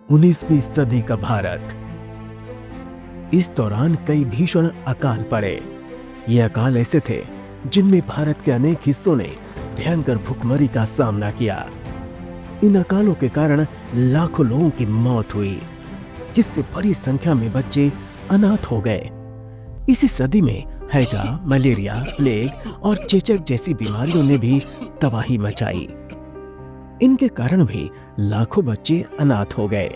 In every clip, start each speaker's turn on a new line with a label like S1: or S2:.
S1: 19वीं सदी का भारत। इस दौरान कई भीषण अकाल पड़े। ये अकाल ऐसे थे जिनमें भारत के अनेक हिस्सों ने भयंकर भुखमरी का सामना किया। इन अकालों के कारण लाखों लोगों की मौत हुई, जिससे बड़ी संख्या में बच्चे अनाथ हो गए। इसी सदी में हैजा, मलेरिया, प्लेग और चेचक जैसी बीमारियों ने भी तबाही मचाई। इनके कारण भी लाखों बच्चे अनाथ हो गए।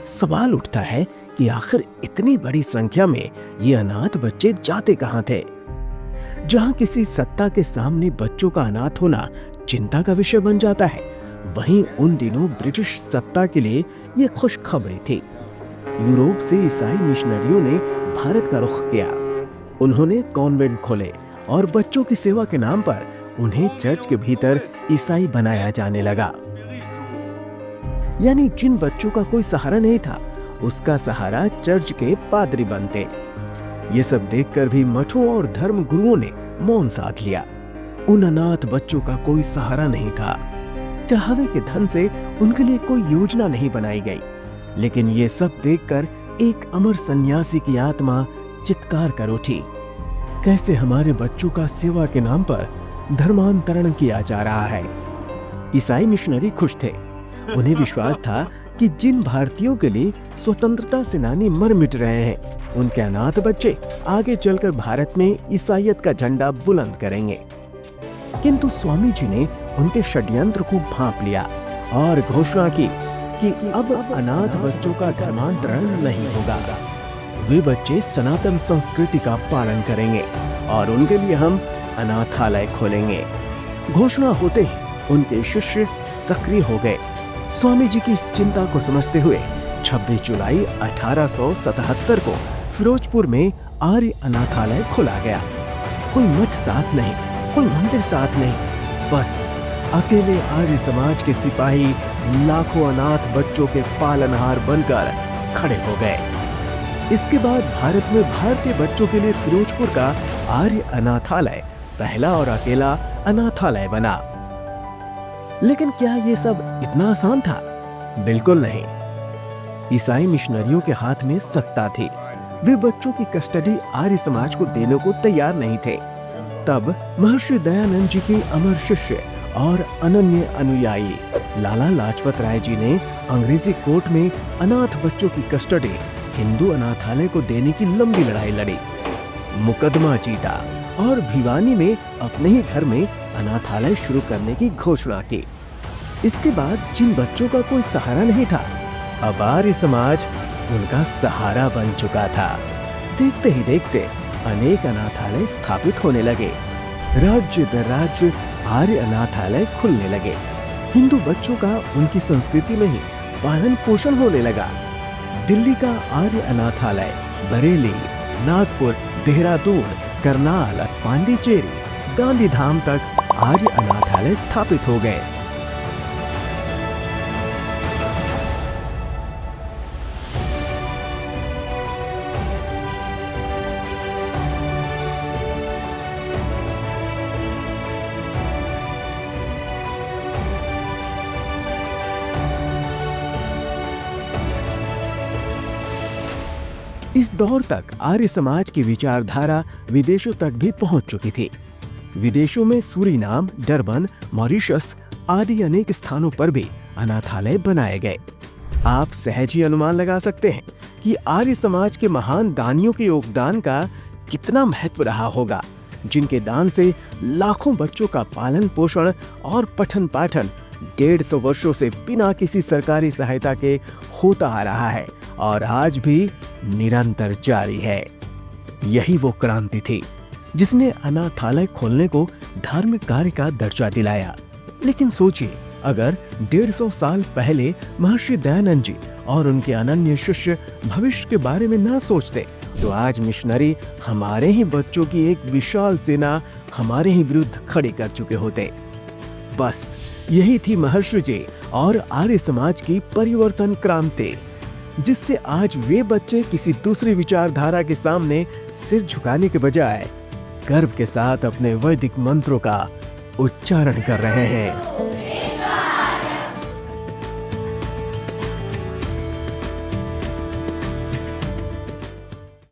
S1: सवाल उठता है कि आखिर इतनी बड़ी संख्या में ये अनाथ बच्चे जाते कहां थे? जहां किसी सत्ता के सामने बच्चों का अनाथ होना चिंता का विषय बन जाता है, वहीं उन दिनों ब्रिटिश सत्ता के लिए ये खुशखबरी थी। यूरोप से ईसाई मिशनरियों ने भारत का रुख किया। उन्होंने कॉन्वेंट खोले और बच्चों की सेवा के नाम पर उन्हें चर्च के भीतर ईसाई बनाया जाने लगा। यानी जिन बच्चों का कोई सहारा नहीं था, उसका सहारा चर्च के पादरी बनते। ये सब देखकर भी मठों और धर्म गुरुओं ने मौन साध लिया। उन अनाथ बच्चों का कोई सहारा नहीं था। चाहवे के धन से उनके लिए कोई योजना नहीं बनाई गई। लेकिन ये सब देखकर एक अमर सन्यासी की आत्मा चित्कार कर उठी। कैसे हमारे बच्चों का सेवा के नाम पर धर्मांतरण किया जा रहा है। ईसाई मिशनरी खुश थे। उन्हें विश्वास था कि जिन भारतीयों के लिए स्वतंत्रता सेनानी मर मिट रहे हैं, उनके अनाथ बच्चे आगे चलकर भारत में ईसाईयत का झंडा बुलंद करेंगे। किंतु स्वामी जी ने उनके षड्यंत्र को भांप लिया और घोषणा की कि अब अनाथ बच्चों का धर्मांतरण नहीं होगा। वे बच्चे सनातन संस्कृति का पालन करेंगे और उनके लिए हम अनाथालय खोलेंगे। घोषणा होते ही उनके शिष्य सक्रिय हो गए। स्वामी जी की इस चिंता को समझते हुए 26 जुलाई 1877 को फिरोजपुर में आर्य अनाथालय खोला गया। कोई मठ साथ नहीं, कोई मंदिर साथ नहीं, बस अकेले आर्य समाज के सिपाही लाखों अनाथ बच्चों के पालनहार बनकर खड़े हो गए। इसके बाद भारत में भारतीय बच्चों के लिए फिरोजपुर का आर्य अनाथालय पहला और अकेला अनाथालय बना। लेकिन क्या ये सब इतना आसान था? बिल्कुल नहीं। ईसाई मिशनरियों के हाथ में सत्ता थी। वे बच्चों की कस्टडी आर्य समाज को देने को तैयार नहीं थे। तब महर्षि दयानंद जी के अमर शिष्य और अनन्य अनुयायी लाला लाजपत राय जी ने अंग्रेजी कोर्ट में अनाथ बच्चों की कस्टडी हिंदू अनाथालय को देने की लंबी लड़ाई लड़ी, मुकदमा जीता और भिवानी में अपने ही घर में अनाथालय शुरू करने की घोषणा की। इसके बाद जिन बच्चों का कोई सहारा नहीं था, अब आर्य समाज उनका सहारा बन चुका था। देखते ही देखते अनेक अनाथालय स्थापित होने लगे। राज्य दर राज्य आर्य अनाथालय खुलने लगे। हिंदू बच्चों का उनकी संस्कृति में ही पालन पोषण होने लगा। दिल्ली का आर्य अनाथालय बरेली, नागपुर, देहरादून, करनाल, पांडिचेरी, गांधीधाम तक आर्य अनाथालय स्थापित हो गए। इस दौर तक आर्य समाज की विचारधारा विदेशों तक भी पहुंच चुकी थी। विदेशों में सूरीनाम, डरबन, मॉरिशस आदि अनेक स्थानों पर भी अनाथालय बनाए गए। आप सहज ही अनुमान लगा सकते हैं कि आर्य समाज के महान दानियों के योगदान का कितना महत्व रहा होगा, जिनके दान से लाखों बच्चों का पालन पोषण और पठन पाठन 150 वर्षों से बिना किसी सरकारी सहायता के होता आ रहा है और आज भी निरंतर जारी है। यही वो क्रांति थी जिसने अनाथालय खोलने को धार्मिक कार्य का दर्जा दिलाया। लेकिन सोचिए, अगर 150 साल पहले महर्षि दयानंद जी और उनके अनन्य शिष्य भविष्य के बारे में ना सोचते, तो आज मिशनरी हमारे ही बच्चों की एक विशाल सेना हमारे ही विरुद्ध खड़ी कर चुके होते। बस यही थी महर्षि जी और आर्य समाज की परिवर्तन क्रांति, जिससे आज वे बच्चे किसी दूसरी विचारधारा के सामने सिर झुकाने के बजाय गर्व के साथ अपने वैदिक मंत्रों का उच्चारण कर रहे हैं।